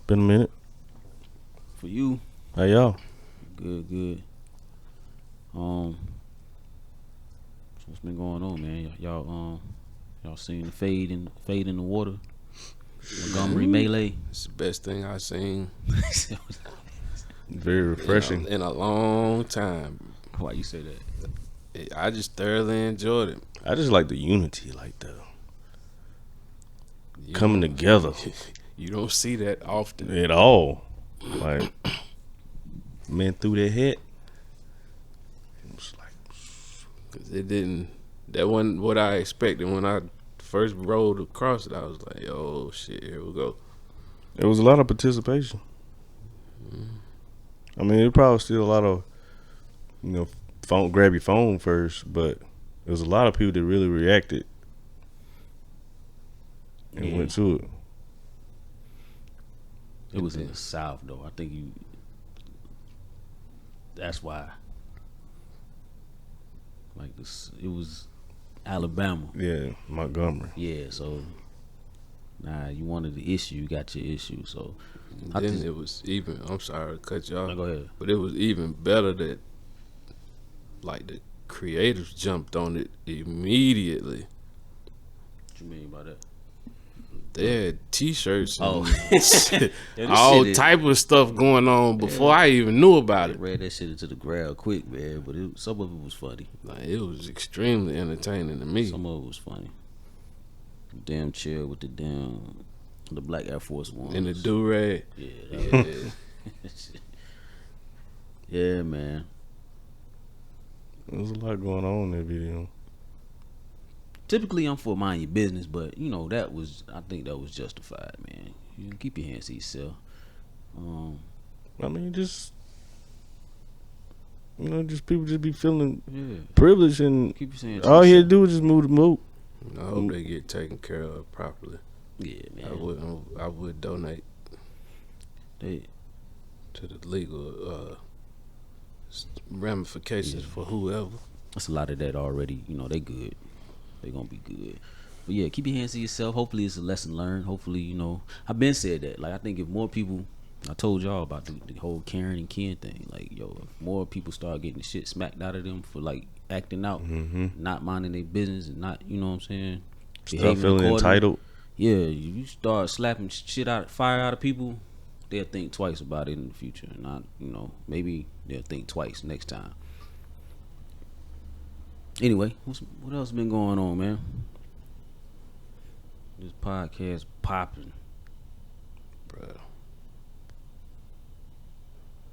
Been a minute. For you, How y'all? good. So what's been going on, man? Y'all seen the fade in the water? Montgomery Melee. It's the best thing I've seen Very refreshing. in a long time. Why you say that? I just thoroughly enjoyed it. I just like the unity, like the You coming don't- together You don't see that often. at all. Like, man threw their head. It was like, 'Cause it didn't. That wasn't what I expected when I first rolled across it. I was like, "Oh shit, here we go." it was a lot of participation. I mean, it probably still a lot of, phone, grab your phone first, but there was a lot of people that really reacted and went to it. It was in the South though. I think that's why. Like this, it was Alabama. Yeah, Montgomery. Yeah, so you wanted the issue, you got your issue. So Then it was even. I'm sorry to cut you off. No, go ahead. But it was even better that, like, the creators jumped on it immediately. What you mean by that? They had T-shirts and Yeah, all this shit type of stuff going on before I even knew about I it. read that shit into the ground quick, man. But some of it was funny. Like, it was extremely entertaining to me. Some of it was funny. Damn chair with the Black Air Force Ones. And the do-rag. Yeah, Yeah. yeah, man. There was a lot going on in that video. Typically, I'm for mind your business, but I think that was justified, man. You can keep your hands to yourself. I mean, just people just be feeling Yeah, privileged, and keep your hands to all he had to yourself. do was just move the moat. I hope they get taken care of properly. Yeah, man. I would donate They, to the legal ramifications for whoever. That's a lot of that already. They good. They gonna be good. But yeah, keep your hands to yourself. Hopefully it's a lesson learned. Hopefully, I've been said that. Like, I think if more people, I told y'all about the whole Karen and Ken thing. Like, if more people start getting the shit smacked out of them for like acting out, not minding their business, and not, you know what I'm saying, Stop behaving feeling accordingly. entitled. Yeah, you start slapping fire out of people, they'll think twice about it in the future. Not, maybe they'll think twice next time. Anyway, what else been going on, man? This podcast popping. Bro.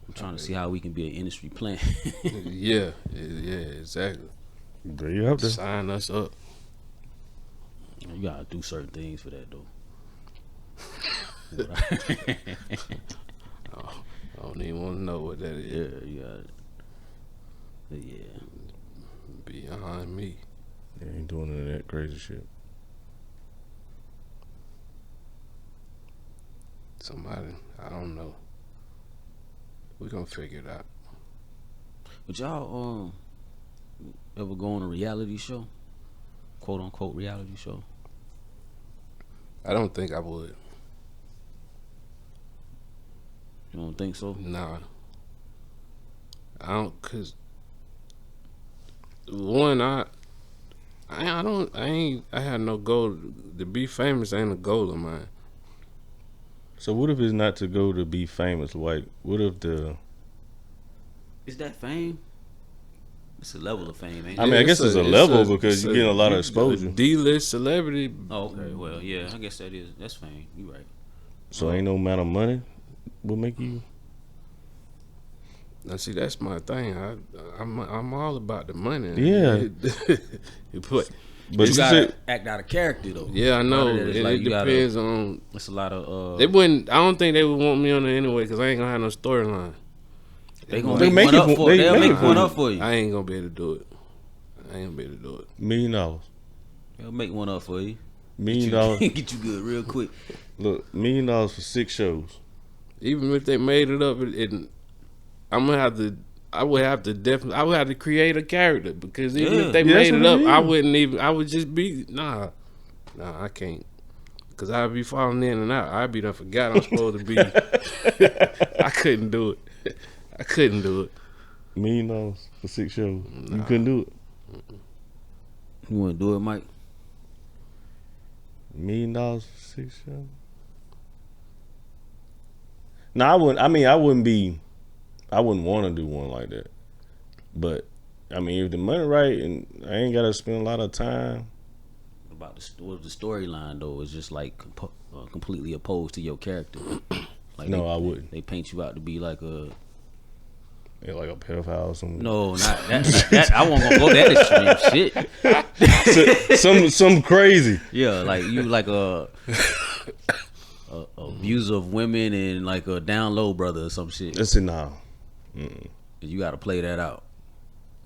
I'm trying to see how we can be an industry plant. Yeah, exactly. There you have to. Sign us up. You gotta do certain things for that though. I don't even want to know what that is. Yeah, you got it. Yeah. Behind me. They ain't doing none of that crazy shit. Somebody, I don't know. We're gonna figure it out. But y'all ever go on a reality show? Quote unquote reality show? I don't think I would. You don't think so? Nah. I don't, cause one, I had no goal to be famous. Ain't a goal of mine. So what if it's not to go to be famous? Like, what if Is that fame? It's a level of fame, ain't it? I mean, I guess it's a level because you're getting a lot of exposure. D-list celebrity. Oh, okay. Well, yeah, I guess that's fame. You right. So ain't no amount of money will make you. Now, see, that's my thing. I'm all about the money. Yeah. But But You gotta act out of character though. yeah, I know. A lot of that is It, like it you gotta- depends on. It's a lot of They wouldn't. I don't think they would want me on there anyway because I ain't gonna have no storyline. They gonna They make make one it up for- for you. they They'll make make it one for up for you. I ain't gonna be able to do it. I ain't gonna be able to do it. $1 million. They'll make one up for you. $1 million. Get you good real quick. Look, $1 million for 6 shows. Even if they made it up, I'm gonna have to. I would have to create a character because even Yeah. if they Yeah, that's made it what up, it I is. wouldn't even. I would just be nah. I can't. Cause I'd be falling in and out. I'd be done forgot I'm supposed to be. I couldn't do it. I couldn't do it. $1 million for 6 shows. Nah. You couldn't do it. You want to do it, Mike? $1 million for 6 shows. No, I wouldn't. I mean, I wouldn't want to do one like that. But I mean, if the money right and I ain't gotta spend a lot of time. About the storyline though is just like completely opposed to your character. Like No, I wouldn't. They paint you out to be like a Like a pedophile or something. no, not that. I won't gonna go that extreme. Shit. some crazy. Yeah, like you like a abuser of women and like a down low brother or some shit. That's it now. You got to play that out.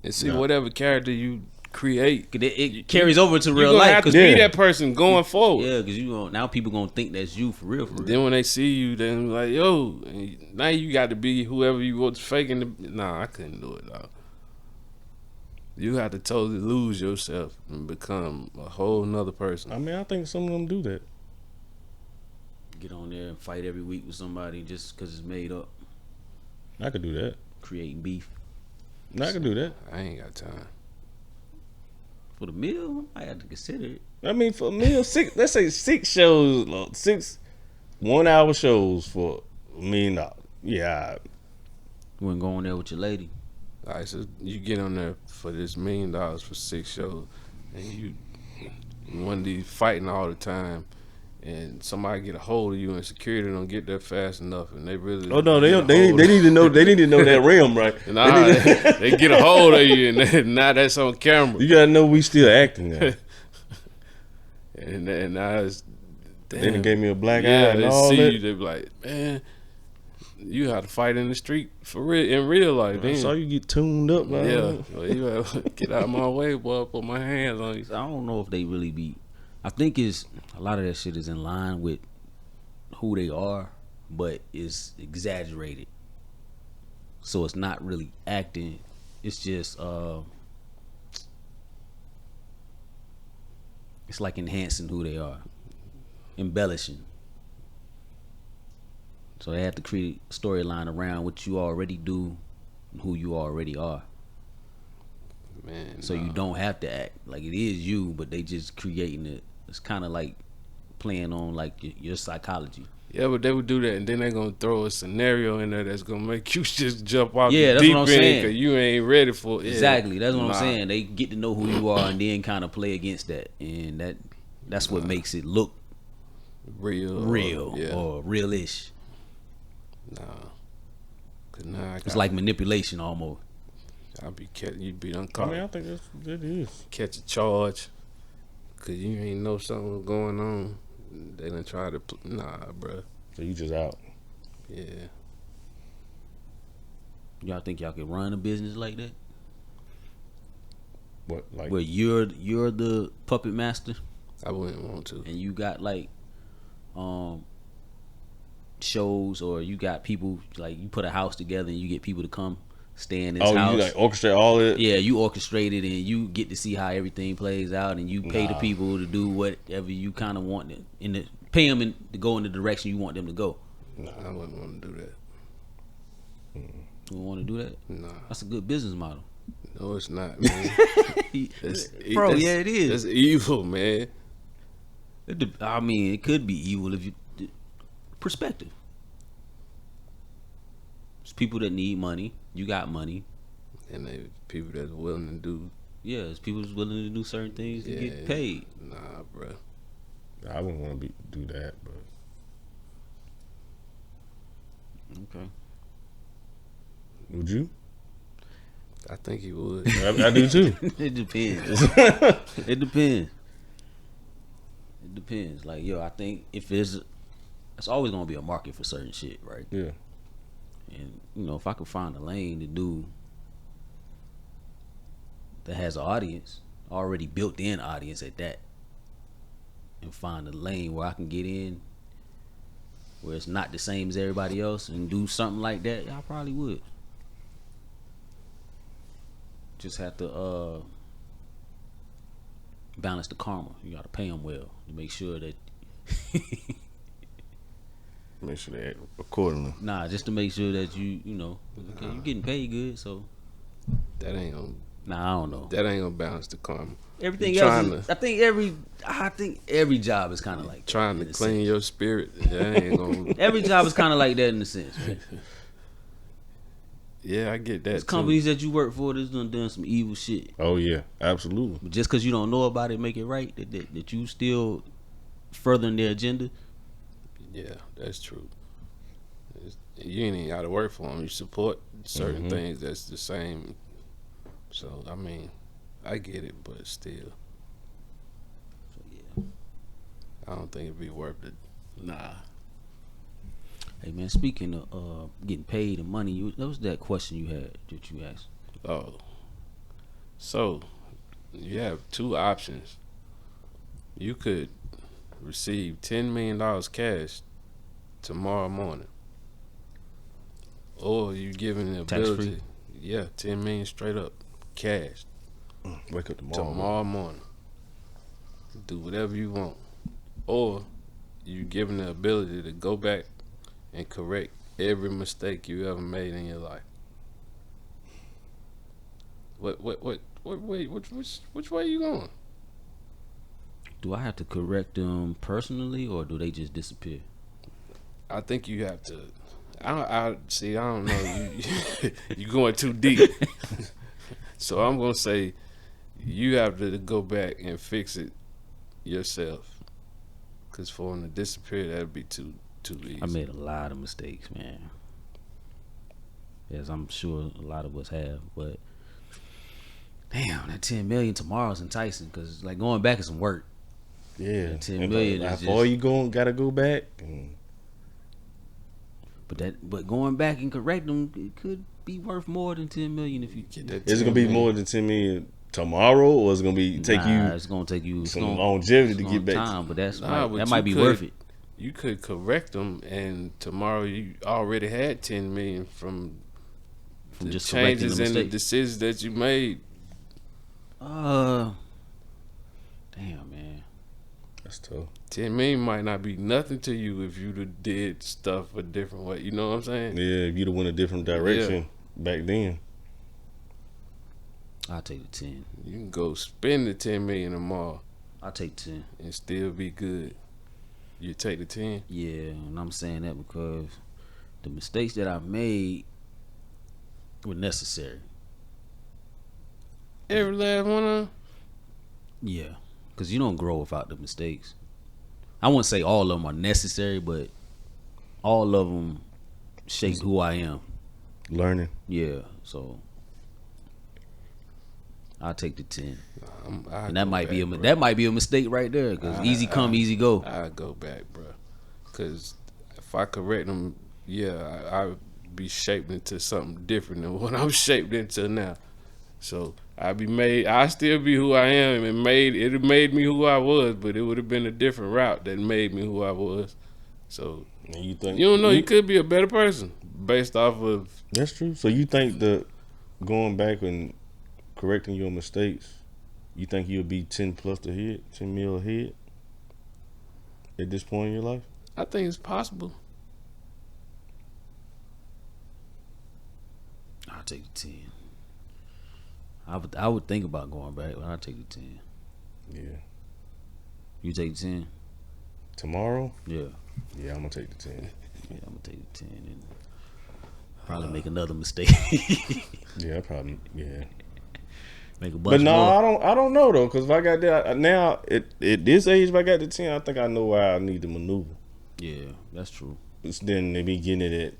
And see, whatever character you create, It carries over to you're real gonna life. have to be that person going forward. Yeah, because now people gonna think that's you for real. Then when they see you, then like, yo, and now you got to be whoever you was faking. Nah, I couldn't do it, dog. You have to totally lose yourself and become a whole nother person. I mean, I think some of them do that. Get on there and fight every week with somebody just because it's made up. I could do that. Creating beef. I could do that. I ain't got time. For the meal, I had to consider it. I mean, for a meal, let's say 6 shows, 6 1-hour shows for $1 million. Yeah. You wouldn't go on there with your lady. All right, so you get on there for this $1 million for 6 shows, and you one of these fighting all the time, and somebody get a hold of you, and security don't get there fast enough, and they really Oh no, they need to know that realm, right? Nah, they get a hold of you, and now that's on camera. You gotta know we still acting now. and now it's Then it gave me a black eye yeah, and they all see that. you, they be like, man, you have to fight in the street for real in real life. I saw you get tuned up, man. Yeah, well, you gotta get out of my way, boy. Put my hands on you. I don't know if they really be. I think it's a lot of that shit is in line with who they are, but it's exaggerated. So it's not really acting. It's just it's like enhancing who they are, embellishing. So they have to create a storyline around what you already do and who you already are. Man, So you don't have to act like it is you, but they just creating it. It's kind of like playing on like your psychology. Yeah, but they would do that, and then they're gonna throw a scenario in there that's gonna make you just jump out Yeah, the that's deep what I'm end saying. because you ain't ready for it. Exactly, that's what I'm Nah. saying. They get to know who you are and then kind of play against that, and that's what makes it look real Yeah. or realish. Nah. Cause now It's like manipulation almost. I'll be catching you be I uncaught. mean, I think that is. Catch a charge because you ain't know something was going on. They done try to nah, bruh. So you just out. Yeah. Y'all think y'all could run a business like that, What, like? where you're the puppet master I wouldn't want to. and you got like shows, or you got people like you put a house together and you get people to come stay in this house. You like orchestrate all that? Yeah, you orchestrate it and you get to see how everything plays out, and you pay the people to do whatever you kind of want pay them to go in the direction you want them to go. Nah, I wouldn't want to do that. You don't want to do that? Nah. That's a good business model. No, it's not, man. Bro, yeah, it is. That's evil, man. I mean, it could be evil if you perspective. It's people that need money. You got money. And they people that's willing to do. Yeah, it's people that's willing to do certain things to Yeah. get paid. Nah, bro. I wouldn't want to do that, but Okay. would you? I think he would. I do too. It depends. It depends. It depends. Like, yo, I think if it's always gonna be a market for certain shit, right? Yeah. And if I could find a lane to do that has an audience, already built in audience at that, and find a lane where I can get in where it's not the same as everybody else and do something like that, yeah, I probably would. Just have to balance the karma. You gotta pay them well to make sure that Make sure they act accordingly. Nah, just to make sure that you know, okay, you getting paid good, so That ain't gonna. nah, I don't know. That ain't gonna balance the karma. Everything You else, trying is, I think every job is kind of like that, Trying to in a clean sense. your spirit. That ain't gonna. Every job is kind of like that in a sense. Man. Yeah, I get that There's too. companies that you work for that's done some evil shit, Oh yeah, absolutely. but just because you don't know about it, make it right. That you still furthering their agenda. Yeah, that's true. You ain't even got to work for them. You support certain things that's the same. So I mean, I get it, but still, So yeah. I don't think it'd be worth it. Nah. Hey man, speaking of getting paid and money, that was that question you had that you asked. Oh, so you have two options. You could receive $10 million cash tomorrow morning, or you given the Tax ability. free? Yeah, 10 million straight up cash Wake up tomorrow. tomorrow morning. Do whatever you want, or you given the ability to go back and correct every mistake you ever made in your life. What way? Which way you going? Do I have to correct them personally, or do they just disappear? I think you have to. I don't know. You going too deep. So I'm gonna say you have to go back and fix it yourself. Cause for them to disappear, that'd be too easy. I made a lot of mistakes, man. As I'm sure a lot of us have, but damn, that 10 million tomorrow's enticing because like going back is some work. Yeah, That 10 and million how is far just- you going? Gotta go back. But going back and correct them, it could be worth more than 10 million if you Get that Is it 10 gonna be million. more than 10 million tomorrow, or is it gonna be take Nah, you it's gonna take you some gonna- longevity it's to gonna get back? time, but that's Nah, but that you might be could- worth it. You could correct them, and tomorrow you already had 10 million from the Just correcting changes the and the mistake. decisions that you made. Damn, man. That's tough. 10 million might not be nothing to you if you'd have did stuff a different way. You know what I'm saying? Yeah, if you'd have went a different direction back then. I'll take the 10. You can go spend the 10 million tomorrow I'll take 10. and still be good. You take the 10. Yeah, and I'm saying that because the mistakes that I made were necessary. Every last one of them. Yeah, because you don't grow without the mistakes. I wouldn't say all of them are necessary, but all of them shape who I am. Learning. Yeah, so I'll take the 10. I'll And that go might back, be bro. that might be a mistake right there because easy come, easy go. I'll go back, bro. Because if I correct them, yeah, I'd be shaped into something different than what I'm shaped into now. So I still be who I am, and it made me who I was, but it would have been a different route that made me who I was. So And you think you don't know, you could be a better person based off of. that's true? So you think that going back and correcting your mistakes, you think you'll be 10 plus ahead, 10 mil ahead at this point in your life? I think it's possible. I'll take the 10. I would think about going back, but I'll take the 10. Yeah. You take the 10? Tomorrow? Yeah. Yeah, I'm gonna take the 10. Yeah, I'm gonna take the 10 and probably make another mistake. Yeah, I probably Make a But bunch no, more. I don't know though, because if I got that now at this age, if I got the 10, I think I know where I need to maneuver. Yeah, that's true. It's then they be getting it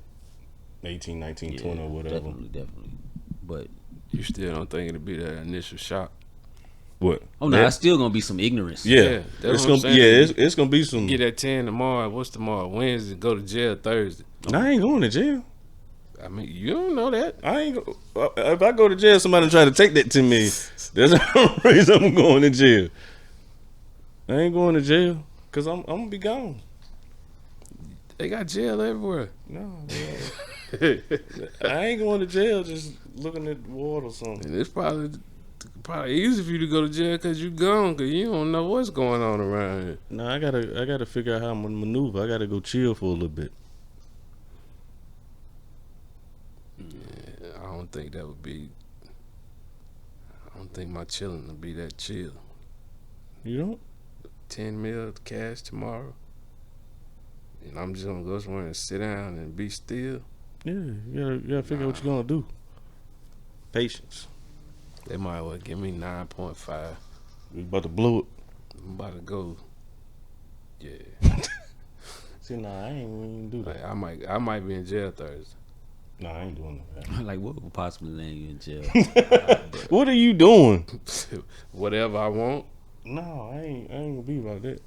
at 18, 19, Yeah, 20 or whatever. Definitely. But You still don't think it'll be that initial shock? What? oh no, it's still gonna be some ignorance. Yeah, that's it's what I'm gonna saying. it's gonna be some. Get that 10 tomorrow. What's tomorrow? Wednesday. Go to jail Thursday. Nah, I ain't going to jail. I mean, you don't know that. I ain't. If I go to jail, somebody try to take that to me. There's a reason I'm going to jail. I ain't going to jail because I'm gonna be gone. They got jail everywhere. No, I ain't going to jail. Just looking at water or something. And it's probably probably easy for you to go to jail because you gone, because you don't know what's going on around here. No, I gotta figure out how I'm gonna maneuver. I gotta go chill for a little bit. Yeah, I don't think that would be. I don't think my chilling would be that chill. You don't? 10 mil cash tomorrow, and I'm just gonna go somewhere and sit down and be still. Yeah, you gotta figure out what you're gonna do. Patience. They might well give me 9.5. We about to blow it. I'm about to go. Yeah, See, nah, I ain't even do that. like, I might be in jail Thursday. Nah, I ain't doing that. Like, what would possibly land you in jail? What are you doing? Whatever I want. No, I ain't gonna be about that.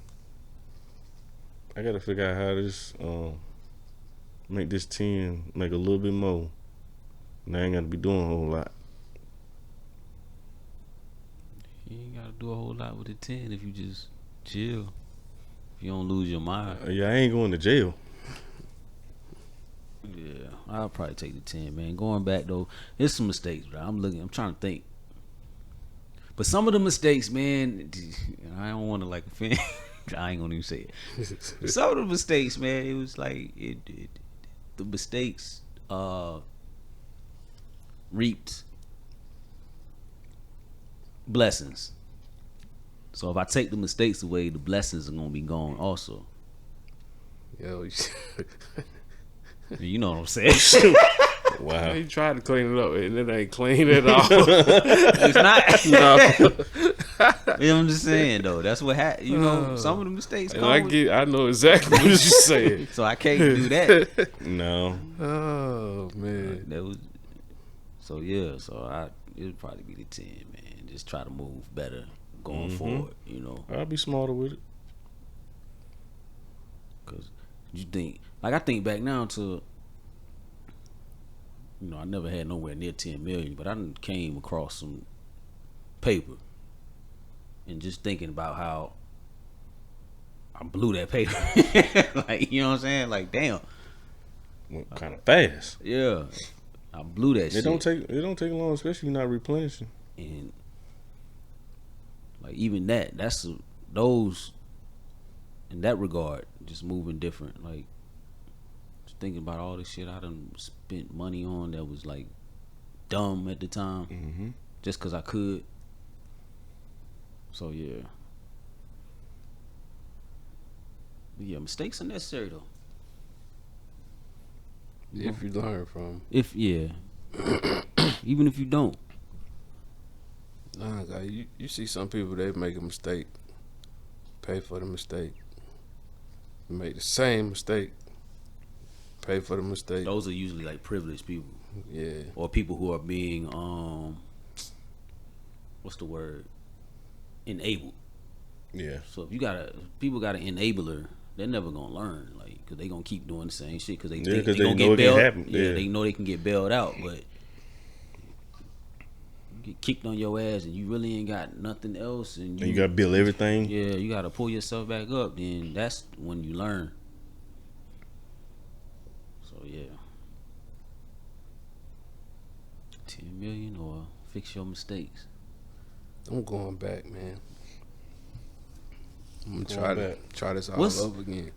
I gotta figure out how this make this 10 make a little bit more. And I ain't gotta be doing a whole lot. You ain't gotta do a whole lot with the 10 if you just chill. If you don't lose your mind. Yeah, I ain't going to jail. Yeah, I'll probably take the 10, man. Going back though, there's some mistakes, bro. I'm trying to think. But some of the mistakes, man, I don't want to like offend. I ain't gonna even say it. But some of the mistakes, man, it was like the mistakes reaped blessings. So if I take the mistakes away, the blessings are gonna be gone also. Yo, You know what I'm saying? Wow. you tried to clean it up and it ain't clean at all. It's not. No. You know what I'm just saying though. That's what happened. You know, some of the mistakes. And I know exactly what you're saying. So I can't do that. No. Oh man. That was. So yeah. So it would probably be the 10, man. Just try to move better going forward. You know, I'll be smarter with it. because you think like I think back now to. You know, I never had nowhere near 10 million, but I done came across some paper and just thinking about how I blew that paper. Like, you know what I'm saying? Like, damn. Went kind of fast. Yeah. I blew that shit. It don't take long, especially not replenishing. And like even those in that regard, just moving different. Like just thinking about all this shit I done spent money on that was like dumb at the time, just cause I could. So yeah, but yeah, mistakes are necessary though. If you learn from. If even if you don't. Nah, guy, you see some people, they make a mistake, pay for the mistake. Make the same mistake, pay for the mistake. Those are usually like privileged people. Yeah. Or people who are being what's the word? Enabled. Yeah. So if people got an enabler, they're never gonna learn, like, because they gonna keep doing the same shit because they think they gonna get bailed. Yeah, they know they can get bailed out, but you get kicked on your ass and you really ain't got nothing else, and you gotta build everything. Yeah, you gotta pull yourself back up. Then that's when you learn. So yeah, 10 million or fix your mistakes. I'm going back, man. I'm gonna try this all over again.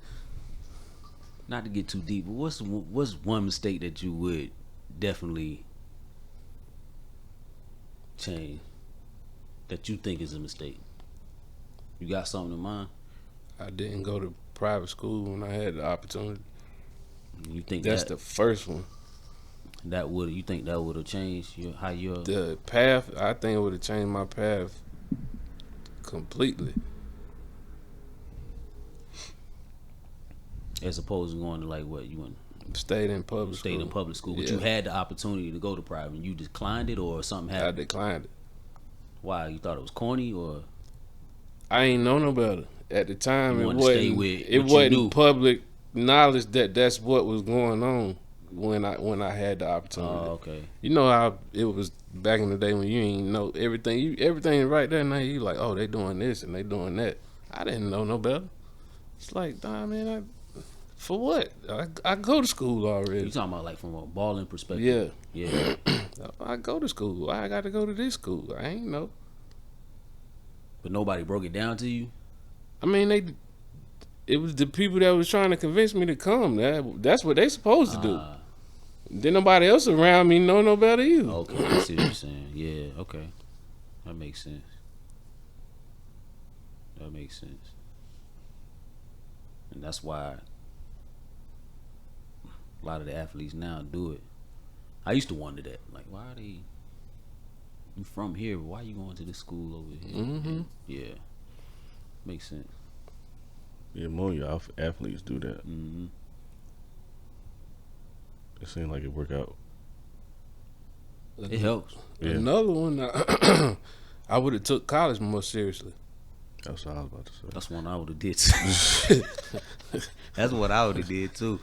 Not to get too deep, but what's one mistake that you would definitely change that you think is a mistake? You got something in mind? I didn't go to private school when I had the opportunity. You think that's the first one? You think that would have changed the path? I think it would have changed my path completely. As opposed to going to like what you went stayed in public school, but you had the opportunity to go to private and you declined it, or something happened? I declined it. Why? You thought it was corny, or I ain't know no better at the time? It wasn't public knowledge that that's what was going on when I had the opportunity. Oh, okay. You know how it was back in the day when you ain't know everything. Everything right there now. You like, oh, they doing this and they doing that. I didn't know no better. It's like, nah, man. For what? I go to school already. You talking about like from a balling perspective? Yeah. I go to school. Why I got to go to this school? I ain't know. But nobody broke it down to you? I mean, it was the people that was trying to convince me to come. That's what they supposed to do. Then nobody else around me know no better either. Okay, I see what you're saying. Yeah, okay. That makes sense. That makes sense. And that's why a lot of the athletes now do it. I used to wonder that. Like, why are they... You from here, why you going to this school over here? Mm-hmm. Yeah. Makes sense. Yeah, more of your athletes do that. Mm-hmm. It seems like it work out. It helps. Yeah. Another one, I would have took college more seriously. That's what I was about to say. That's one I would have did too. That's what I would have did too.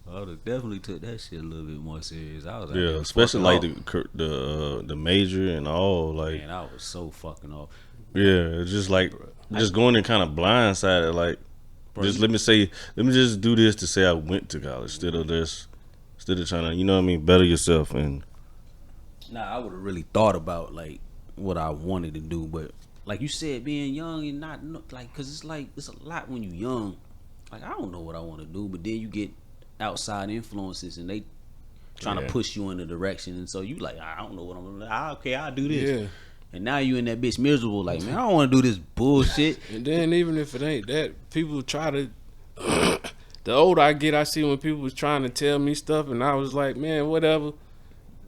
I would have definitely took that shit a little bit more serious. I was Yeah, especially like the major and all. Like, man, I was so fucking off. Yeah, it's just like just going in kind of blindsided. Like, just let me just do this to say I went to college instead of trying to, you know what I mean, better yourself. And Nah, I would have really thought about like what I wanted to do, but like you said, being young and not like, cause it's like it's a lot when you young. Like, I don't know what I want to do, but then you get outside influences and they trying to push you in a direction, and so you like, I don't know what I'm gonna do. Okay, I'll do this. Yeah. And now you in that bitch miserable, like, man, I don't want to do this bullshit. And then even if it ain't that, people try to. The older I get, I see when people was trying to tell me stuff, and I was like, man, whatever.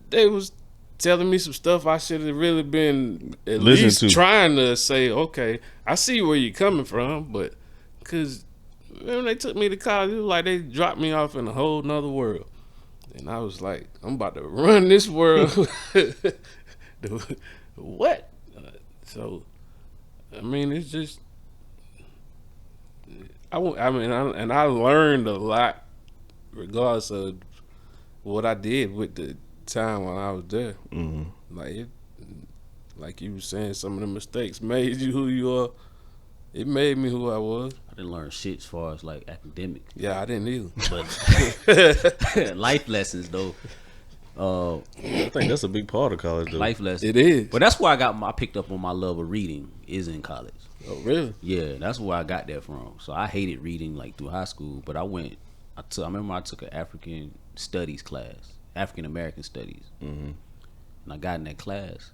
They was telling me some stuff I should have really been at least trying to say, okay, I see where you're coming from, but because when they took me to college, it was like they dropped me off in a whole nother world. And I was like, I'm about to run this world. What? So, I mean, it's just, I learned a lot, regardless of what I did with the time when I was there. Mm-hmm. Like you were saying, some of the mistakes made you who you are. It made me who I was. I didn't learn shit as far as like academic. Yeah, I didn't either. But life lessons though. I think that's a big part of college, though. Life lessons. It is. But that's where I picked up on my love of reading is in college. Oh, really? Yeah, that's where I got that from. So I hated reading like through high school, but I remember I took an African studies class, African American studies, and I got in that class,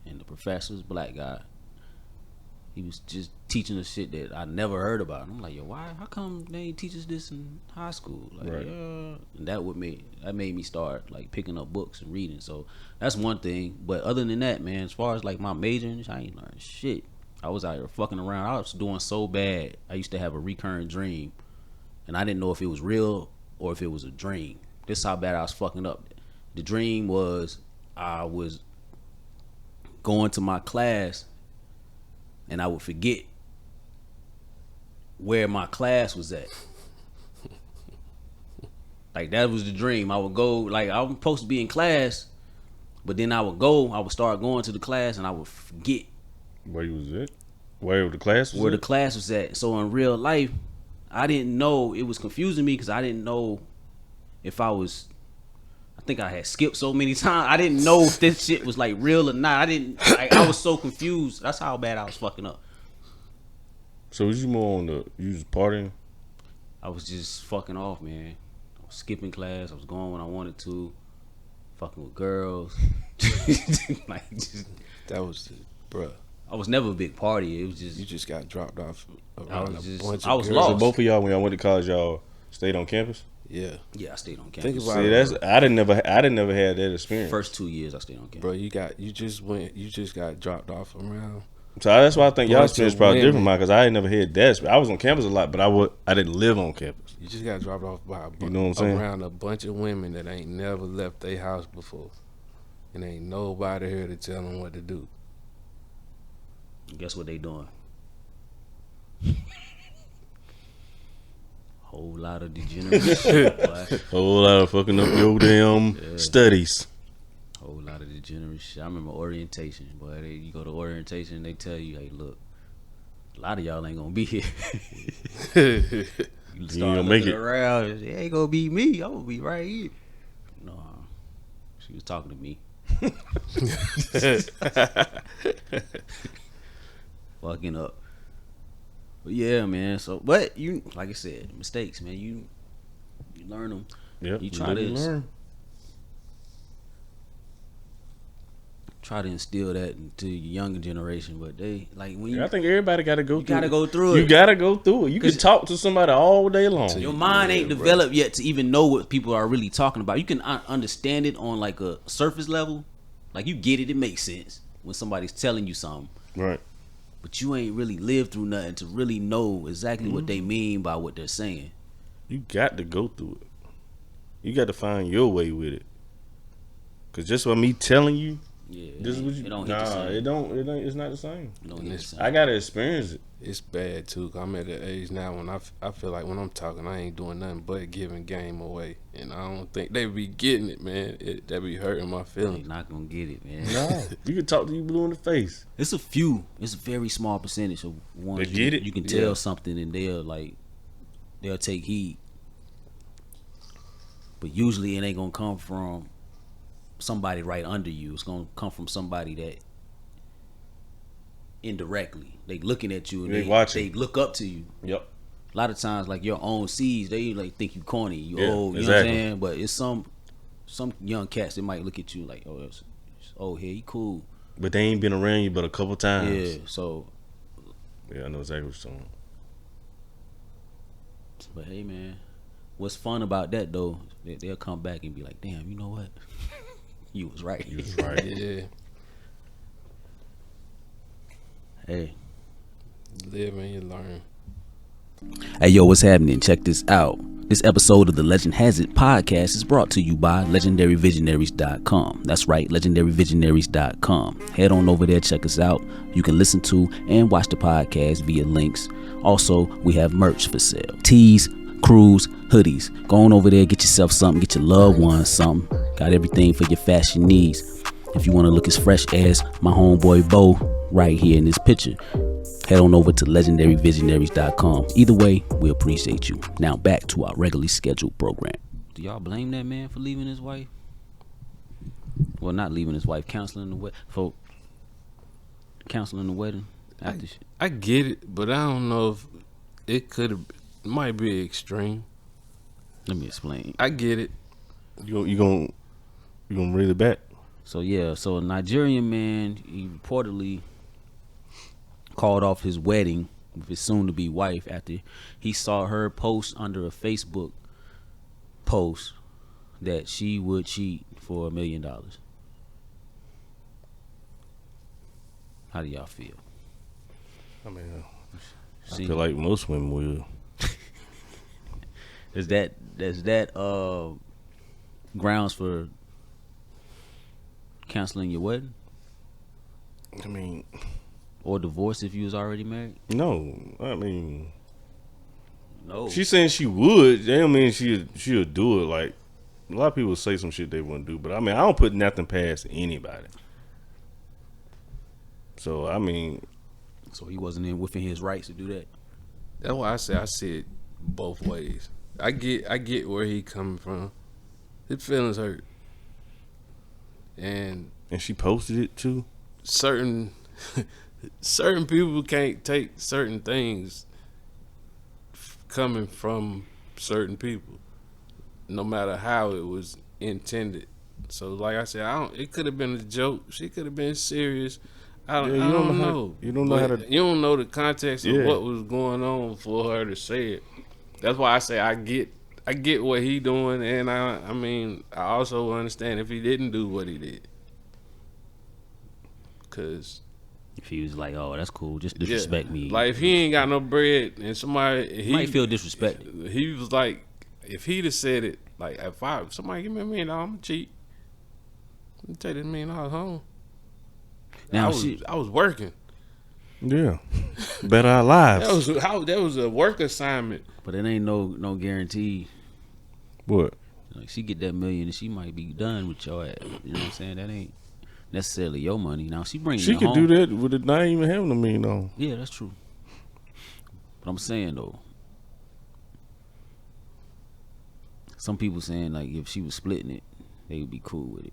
and the professor was a black guy. He was just teaching us shit that I never heard about. And I'm like, yo, how come they ain't teach us this in high school? Like, right. And that made me start like picking up books and reading. So that's one thing. But other than that, man, as far as like my major, I ain't learned shit. I was out here fucking around. I was doing so bad. I used to have a recurring dream, and I didn't know if it was real or if it was a dream. This is how bad I was fucking up. The dream was I was going to my class, and I would forget where my class was at. Like, that was the dream. I would go, like, I was supposed to be in class, but then I would start going to the class, and I would forget where you was at, where the class was the class was at. So in real life, I didn't know. It was confusing me because I didn't know if I think I had skipped so many times. I didn't know if this shit was like real or not. I was so confused. That's how bad I was fucking up. So was you more on you was partying? I was just fucking off, man. I was skipping class. I was going when I wanted to. Fucking with girls. That was bruh. I was never a big party. It was just, you just got dropped off around bunch of lost. So both of y'all, when y'all went to college, y'all stayed on campus? Yeah, I stayed on campus. Think about it. I didn't never had that experience. First 2 years I stayed on campus. Bro, you just got dropped off around. So that's why I think y'all experience probably different, because I ain't never had that. I was on campus a lot, but I didn't live on campus. You just got dropped off by you know what I'm saying? Around a bunch of women that ain't never left their house before, and ain't nobody here to tell them what to do. Guess what they doing? Whole lot of degenerate shit, boy. Whole lot of fucking up your damn studies. Whole lot of degenerate shit. I remember orientation, boy. You go to orientation, they tell you, hey, look, a lot of y'all ain't gonna be here. You start gonna make it around. It ain't gonna be me. I'm gonna be right here. No, she was talking to me. Fucking up. But yeah, man. So, but you, like I said, mistakes, man. You learn them. Yep. You try to learn. instill that into your younger generation, but they like when you. I think everybody got to go. You gotta go through You it. got to go through it. You can talk to somebody all day long. Your mind ain't developed yet to even know what people are really talking about. You can understand it on like a surface level, like you get it. It makes sense when somebody's telling you something, Right. but you ain't really lived through nothing to really know exactly what they mean by what they're saying. You got to go through it. You got to find your way with it. Cause just by me telling you, Yeah, this is what you. it don't hit the same. It don't. It ain't. It's not the same. It don't hit the same. I gotta experience it. It's bad too. 'Cause I'm at the age now when I feel like when I'm talking, I ain't doing nothing but giving game away, and I don't think they be getting it, man. That be hurting my You're feelings. not gonna get it, man. No, you can talk to you blue in the face. It's a few. It's a very small percentage of ones They get it? you can tell Yeah. something and they'll take heed. But usually it ain't gonna come from somebody right under you. It's gonna come from somebody that indirectly they looking at you and They watching. they look up to you. Yep. A lot of times, like your own seeds, they like think you corny, you Yeah, old. You know exactly. what I'm saying? But it's some young cats that might look at you like, oh, it's old here, he cool. But they ain't been around you but a couple times. Yeah. So, Yeah, I know exactly what you're talking. but hey, man, what's fun about that though? They'll come back and be like, damn, you know what? You was right. You was right. Yeah, Hey. live and you learn. Hey, yo, what's happening? Check this out. This episode of the Legend Has It podcast is brought to you by legendaryvisionaries.com. That's right, legendaryvisionaries.com. Head on over there, check us out. You can listen to and watch the podcast via links. Also, we have merch for sale. Tees, crews, hoodies. Go on over there, get yourself something, get your loved ones something. Got everything for your fashion needs. If you want to look as fresh as my homeboy Bo right here in this picture, head on over to legendaryvisionaries.com. Either way, we appreciate you. Now back to our regularly scheduled program. Do y'all blame that man for leaving his wife? Well, not leaving his wife, counseling the wedding after she, I get it, but I don't know if it might be extreme. let me explain. I get it. You gonna reel it back? So yeah, so a Nigerian man, he reportedly called off his wedding with his soon-to-be wife after he saw her post under a Facebook post that she would cheat for $1 million. How do y'all feel? I mean, I See, feel like most women will. is that grounds for canceling your wedding I mean, or divorce if you was already married? no. I mean, No. she's saying she would. That don't mean she'll do it. Like a lot of people say some shit they wouldn't do, but I mean, I don't put nothing past anybody. So I mean, So he wasn't within his rights to do that. That's why I see it both ways. I get where he coming from. His feelings hurt, and she posted it too. certain people can't take certain things coming from certain people, no matter how it was intended. So, like I said, it could have been a joke. She could have been serious. I don't know. You don't know how to. You don't know the context of Yeah. what was going on for her to say it. That's why I say I get what he doing, and I mean I also understand if he didn't do what he did, cause If he was like, "Oh, that's cool, just disrespect me," like if he ain't got no bread and somebody he might feel disrespected. He was like, if he'd have said it like, if somebody give me $1 million, I'm gonna cheat. Let me take this $1 million home. Now I was working. Yeah, better our lives. That was a work assignment. but it ain't no guarantee. What? Like she get that $1 million, and she might be done with your ass. You know what I'm saying? That ain't necessarily your money. Now she brings She it could home. do that with it not even having $1 million on. Yeah, that's true. But I'm saying though, some people saying like if she was splitting it, they would be cool with it.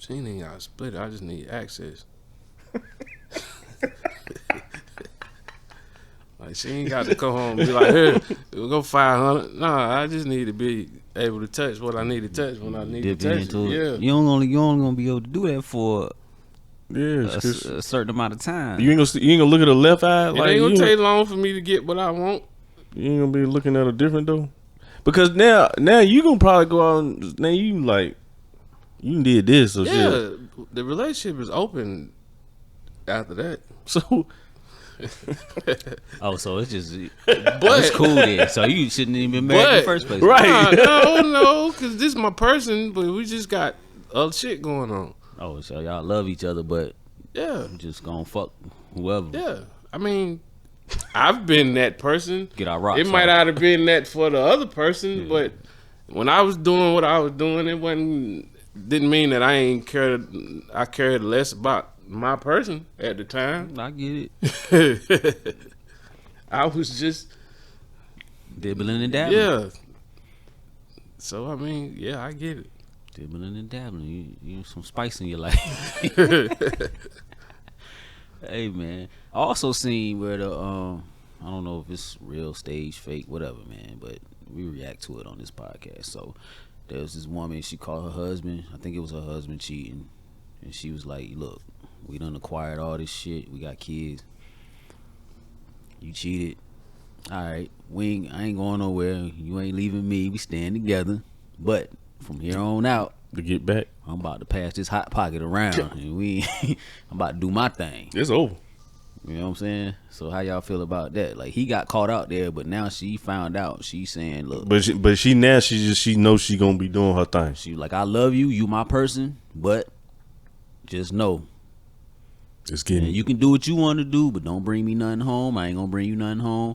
She ain't got to split it. I just need access. Like, she ain't got to come home and be like, here, we'll go 500. Nah, I just need to be able to touch what I need to touch when I need to touch it. Yeah. You only gonna be able to do that for Yeah, a certain amount of time. you ain't gonna look at the left eye. It Like, ain't gonna you take long for me to get what I want. You ain't gonna be looking at a different though, because now you gonna probably go out and now you like you did this or Yeah, shit. the relationship is open after that. So Oh, so it's just But it's cool then. So you shouldn't even been married in the first place, right? No, because this is my person, but we just got other shit going on. Oh, so y'all love each other, but Yeah, you just gonna fuck whoever. yeah. I mean, I've been that person. Get our rocks It might off. not have been that for the other person, but when I was doing what I was doing, didn't mean that I cared less about my person at the time. I get it. I was just Dibbling and dabbling. yeah. So I mean, yeah, I get it. Dibbling and dabbling. You need some spice in your life. Hey man, I also seen where the I don't know if it's real, stage, fake, whatever, man, but we react to it on this podcast. So there's this woman, she called her husband, I think it was her husband cheating, and she was like, look, we done acquired all this shit, we got kids, you cheated, alright, I ain't going nowhere, you ain't leaving me, we staying together, but from here on out, To get back, I'm about to pass this hot pocket around, and I'm about to do my thing. it's over. You know what I'm saying? So how y'all feel about that? Like, he got caught out there, but now she found out. She's saying, look, But she now she knows she gonna be doing her thing. she like, I love you, you my person, but just know, It's getting and you can do what you want to do, but don't bring me nothing home. I ain't gonna bring you nothing home.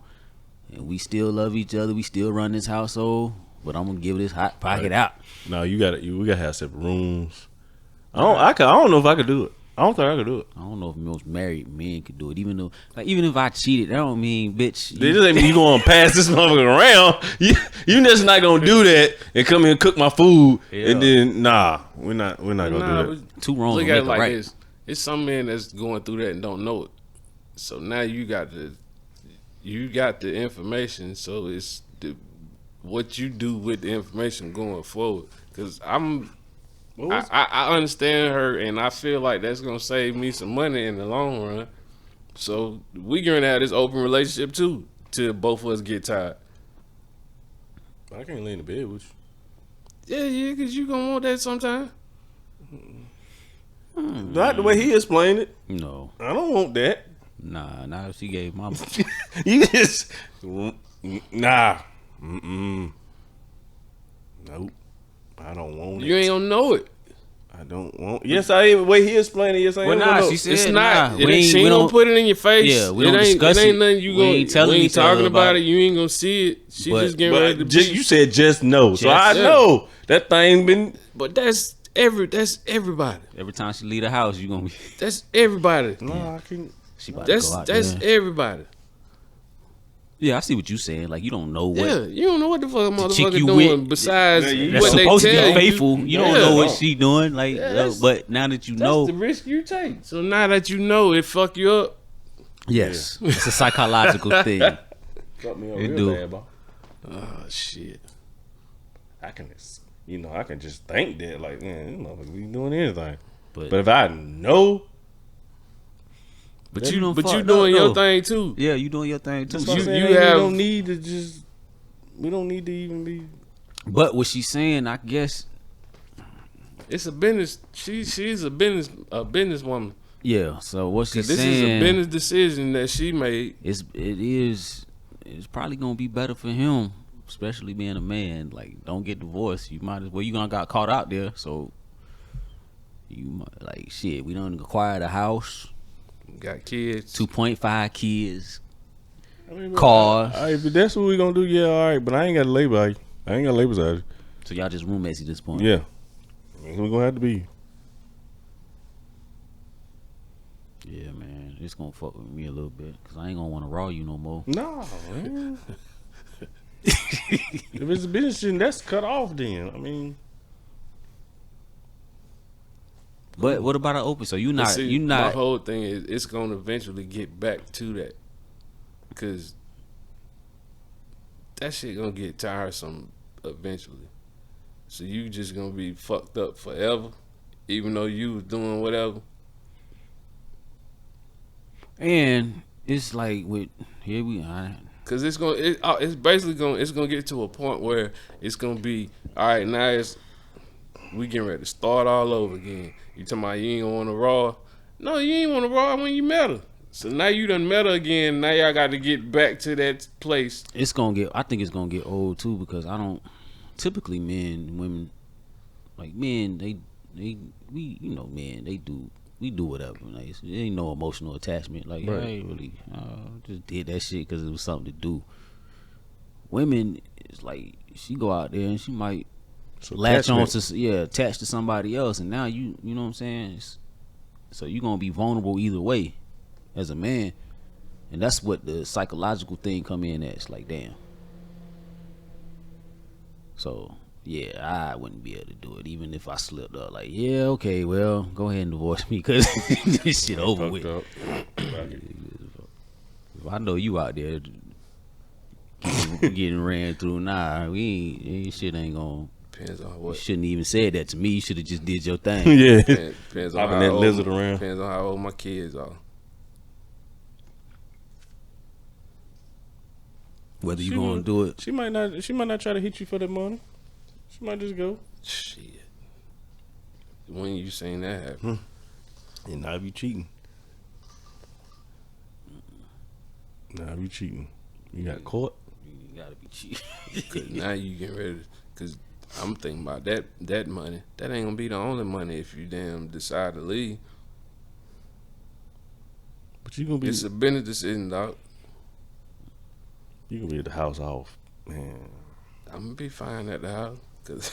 And we still love each other. We still run this household, but I'm gonna give this hot pocket out. No, we gotta have separate rooms. I don't know if I could do it. I don't think I could do it. I don't know if most married men could do it. Even if I cheated, that don't mean, bitch. They just ain't mean you gonna pass this motherfucker around. You just not gonna do that and come here and cook my food and then we're not gonna do that. Two wrongs Look don't at make it a like right. this. It's some men that's going through that and don't know it. So now you got the information. So it's what you do with the information going forward. Because I understand her, and I feel like that's gonna save me some money in the long run. So we gonna have this open relationship too, till both of us get tired. I can't lay in the bed with you. Yeah, because you gonna want that sometime. Not the way he explained it. No, I don't want that. nah, not if she gave my. You just nah. Mm-mm. Nope. I don't want You it. ain't gonna know it. I don't want. Yes, I am. The way he explained it. Yes, I am. Well, gonna nah, know. she said It's nah. not. We ain't- She we ain't don't- gonna put it in your face. Yeah, we don't it ain't, discuss it ain't it. nothing you We gonna. ain't telling we ain't each other talking about about it. You ain't gonna see it. She But- just getting ready to. But you said just no, so I Just- know that thing been. But that's everybody. Every time she leave the house, you gonna be. That's everybody. No, I can't. She about That's to go out that's there. everybody. Yeah, I see what you saying. Like, you don't know what. Yeah, you don't know what the fuck a chick motherfucker you doing with- besides Yeah, you- That's what they supposed to tell be you. faithful. You don't Yeah. know what she doing. Like, that's- but now that you That's know, the risk you take. So now that you know, it fuck you up. yes, it's a psychological thing. Fuck me up It real do. bad, boy. Oh shit. I can just think that, like, man, this motherfucker be doing anything. But, But if I know, but you don't. But you doing your thing too. Yeah, you doing your thing too. that's what I'm You- saying, you we have- don't need to just. We don't need to even be. But what she's saying, I guess, It's a business. She's a businesswoman. yeah. So what she's This saying, is a business decision that she made. it's probably gonna be better for him, especially being a man. Like, don't get divorced. You might as well. You gonna got caught out there, so you might, like, shit. We done acquired a house, Got kids. 2.5 kids, I mean, cars. if that's what we gonna do, yeah, all right. But I ain't got to labor. I ain't got to labor side. So y'all just roommates at this point. Yeah, we're gonna have to be. Yeah, man, it's gonna fuck with me a little bit because I ain't gonna want to raw you no more. No, man. If it's a business, then that's cut off. Then I mean, But what about an open? So you But not see, you my not. whole thing is it's gonna eventually get back to that, because that shit gonna get tiresome eventually. So you just gonna be fucked up forever, even though you was doing whatever. And it's like with here we are. Cause it's basically gonna get to a point where it's gonna be all right. Now we getting ready to start all over again. You talking about you ain't gonna want to raw? No, you ain't want to raw when you met her. So now you done met her again. Now y'all got to get back to that place. It's gonna get. I think it's gonna get old too because I don't. Typically, men, women, like men, we men, they do. We do whatever. Like, there ain't no emotional attachment. Like Right. I ain't really just did that shit because it was something to do. Women, it's like she go out there and she might latch on to attach to somebody else, and now you know what I'm saying. So you gonna be vulnerable either way, as a man, and that's what the psychological thing come in at. It's like damn. So yeah, I wouldn't be able to do it even if I slipped up. Like yeah, okay, well go ahead and divorce me because this shit over with. If I know you out there getting ran through, nah, shit ain't gonna. Depends on You what. shouldn't even said that to me. You should have just did your thing. Yeah. Depends on Hopping how that old, lizard around. Depends on how old my kids are. Whether you gonna do it. She might not try to hit you for that money. She might just go. Shit. When you seen that happen? And now you cheating. Now you cheating. You got caught. You gotta be cheap. Cause now you getting ready. Cause I'm thinking about that money. That ain't gonna be the only money if you damn decide to leave. But you gonna be It's a business decision, dog. you gonna be at the house off, man. I'm gonna be fine at the house. Cause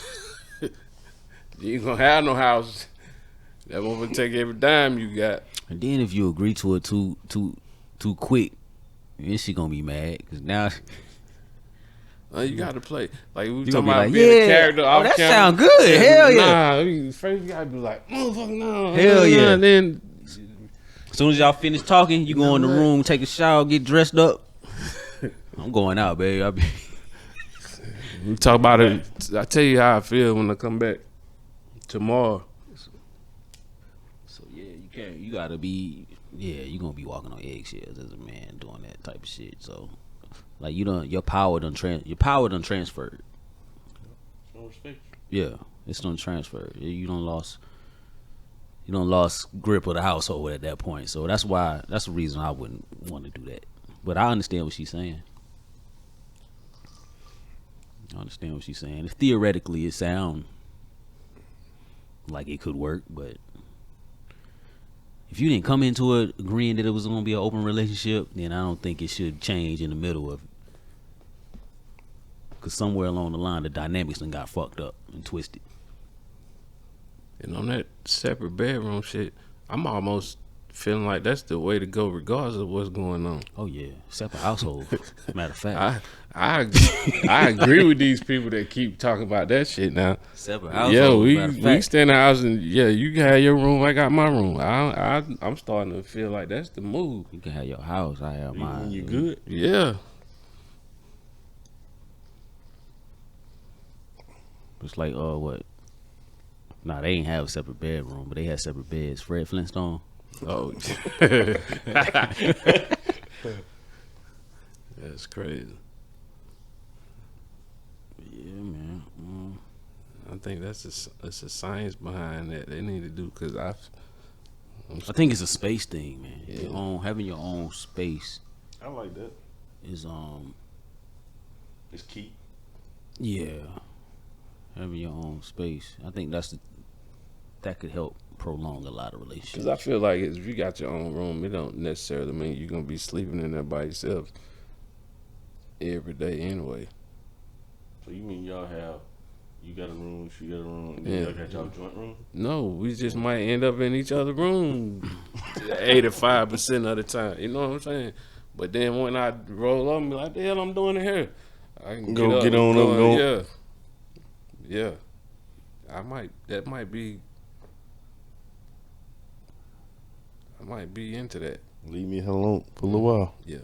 you ain't gonna have no house. That woman take every dime you got. And then if you agree to it too quick, then she gonna be mad because now You gotta play. Like we you talking gonna be about like, being a yeah, character. oh that sound good, hell yeah. Nah, I mean, first you gotta be like, motherfucker, no, Hell yeah. Then As soon as y'all finish talking, you go in the what? room, take a shower, get dressed up. I'm going out, babe. I be we talk about it. I tell you how I feel when I come back tomorrow. so yeah, you can't. You gotta be. Yeah, you gonna be walking on eggshells as a man doing that type of shit. So, like your power done transferred. No respect. Yeah, it's done transferred. You done lost grip of the household at that point. So that's the reason I wouldn't want to do that. But I understand what she's saying. Theoretically, it sounds like it could work, but if you didn't come into it agreeing that it was going to be an open relationship, then I don't think it should change in the middle of it. Because somewhere along the line, the dynamics done got fucked up and twisted. And on that separate bedroom shit, I'm almost feeling like that's the way to go, regardless of what's going on. Oh yeah, separate household. Matter of fact, I agree with these people that keep talking about that shit now. separate household. Yeah, matter of we fact. stay in the house and yeah, you have your room, I got my room. I'm starting to feel like that's the move. You can have your house. I have mine. When you good. Yeah. It's like, what? Nah, they ain't have a separate bedroom, but they had separate beds. Fred Flintstone. Oh, that's crazy. Yeah, man. I think that's a science behind that they need to do because I think it's a space thing, man. Yeah. Having your own space I like that. is It's key. yeah. Having your own space, I think that could help prolong a lot of relationships. Because I feel like if you got your own room, it don't necessarily mean you're gonna be sleeping in there by yourself every day anyway. So you mean you got a room, she got a room, and Yeah. y'all got y'all joint room? No, we just might end up in each other's room 85% of the time. You know what I'm saying? But then when I roll up and be like, the hell I'm doing it here? I can Go up get and on up, go. Yeah. Yeah. That might be I might be into that. Leave me alone for a little while. Yeah.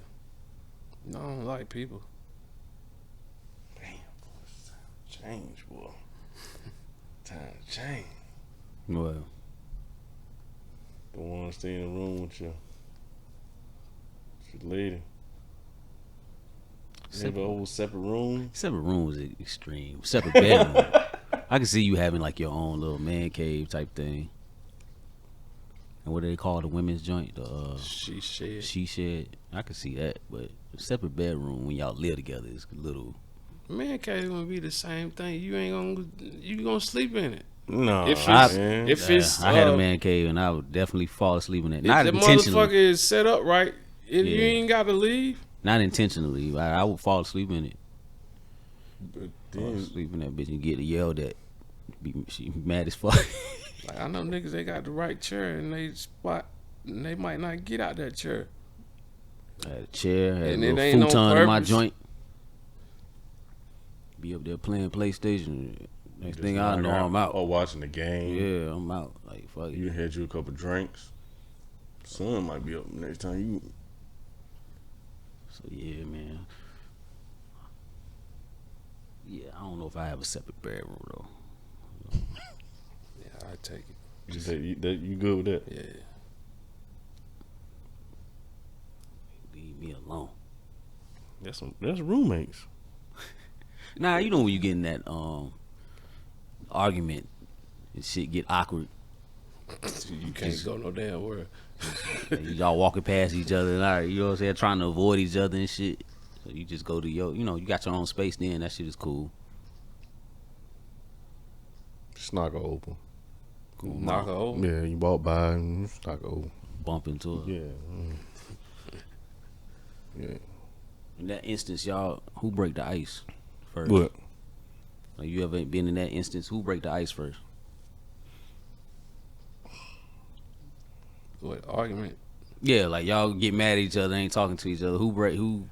No, I don't like people. Damn, boy, it's time to change, boy. Time to change. Well, Don't want to stay in the room with your lady. Have a whole separate room. separate rooms is extreme. Separate bedroom. I can see you having like your own little man cave type thing. And what do they call the women's joint? The She said. she shed. I can see that, but a separate bedroom when y'all live together is a little. Man cave gonna be the same thing. You gonna sleep in it. No, If man. I had a man cave and I would definitely fall asleep in it. Not if the intentionally. motherfucker is set up right, you Yeah. ain't gotta leave. Not intentionally. I would fall asleep in it. But Fall then, asleep in that bitch and get yelled at. She mad as fuck. Like I know niggas, they got the right chair in they spot, and they might not get out that chair. I had a chair, had And a it little ain't no futon in my purpose. joint. Be up there playing PlayStation. Next thing I know, I'm out. Or watching the game. Yeah, I'm out. Like fuck You it. had you a couple drinks. Sun might be up next time you. So yeah, man. Yeah, I don't know if I have a separate bedroom though. Yeah, I take it. You good with that? Yeah. Leave me alone. That's roommates. Nah, you know when you get in that argument and shit get awkward. You can't go no damn where. And y'all walking past each other and all right, you know what I'm saying, trying to avoid each other and shit. So you just go to you got your own space then, that shit is cool. Just knock her open. Knock her over. Yeah, you walk by and just knock her open. Bump into her. Yeah. Yeah. In that instance, y'all, who break the ice first? What? Like you ever been in that instance? Who break the ice first? What argument? Yeah, like y'all get mad at each other, ain't talking to each other. Who break? Who?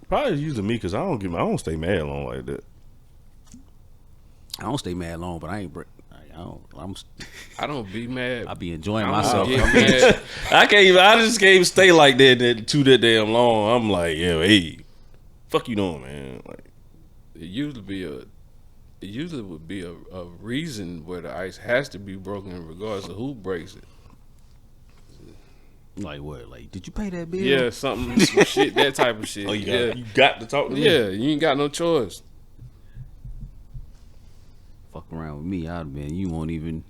Probably usually me because I don't stay mad long like that. I don't stay mad long, but I ain't break. I don't be mad. I be enjoying I don't myself. get mad. I just can't even stay like that too that damn long. I'm like, yeah, hey, fuck you doing, man? Like, It usually would be a reason where the ice has to be broken, regardless of who breaks it. Like what? Like, did you pay that bill? Yeah, some shit, that type of shit. oh, yeah, you got to talk to me. yeah, you ain't got no choice. Fuck around with me, I'd have been. You won't even.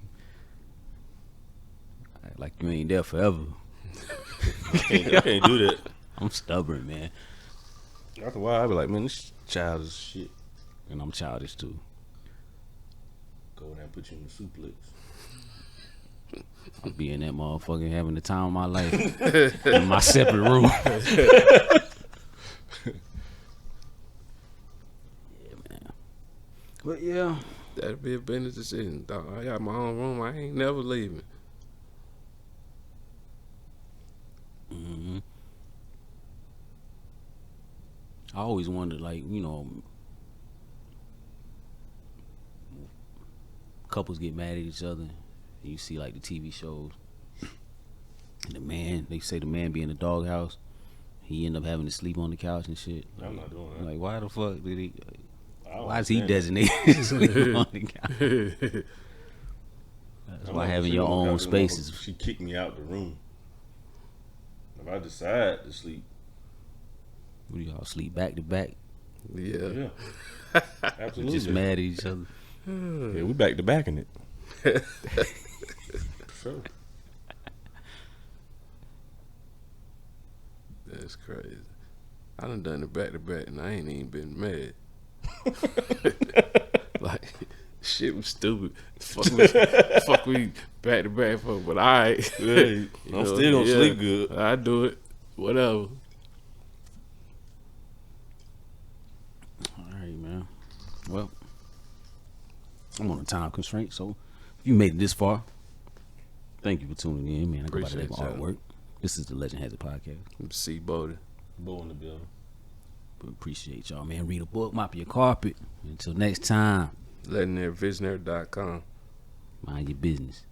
Act like you ain't there forever. I can't do that. I'm stubborn, man, After a while, I be like, man, this childish shit. and I'm childish too. Go there and put you in the suplex. I'll be in that motherfucker having the time of my life in my separate room. Yeah, man. But yeah, That'd be a business decision. Dog, I got my own room. I ain't never leaving. hmm I always wondered, like, couples get mad at each other. And you see like the TV shows. And they say the man be in the doghouse. He end up having to sleep on the couch and shit. I'm not doing that. Like, why the fuck did he? I don't Why is he understand that. designated to sleep on the couch? That's I'm why not having sleeping your on the own couch, space is. She kicked me out the room. If I decide to sleep, What do y'all sleep back to back? Yeah. yeah, absolutely. Just mad at each other. Yeah, we back to back in it. Sure. That's crazy. I done it back to back and I ain't even been mad. Like, shit was stupid. Fuck we back to back for, but alright. Yeah, I'm still gonna sleep good. I do it. Whatever. All right, man. Well, I'm on a time constraint, so if you made it this far, thank you for tuning in, man. I go by the name of Appreciate y'all. Artwork. This is the Legend Has It podcast. See Bodie. Bull in the building. We appreciate y'all, man. Read a book, mop your carpet. Until next time, LegendaryVisionary.com. mind your business.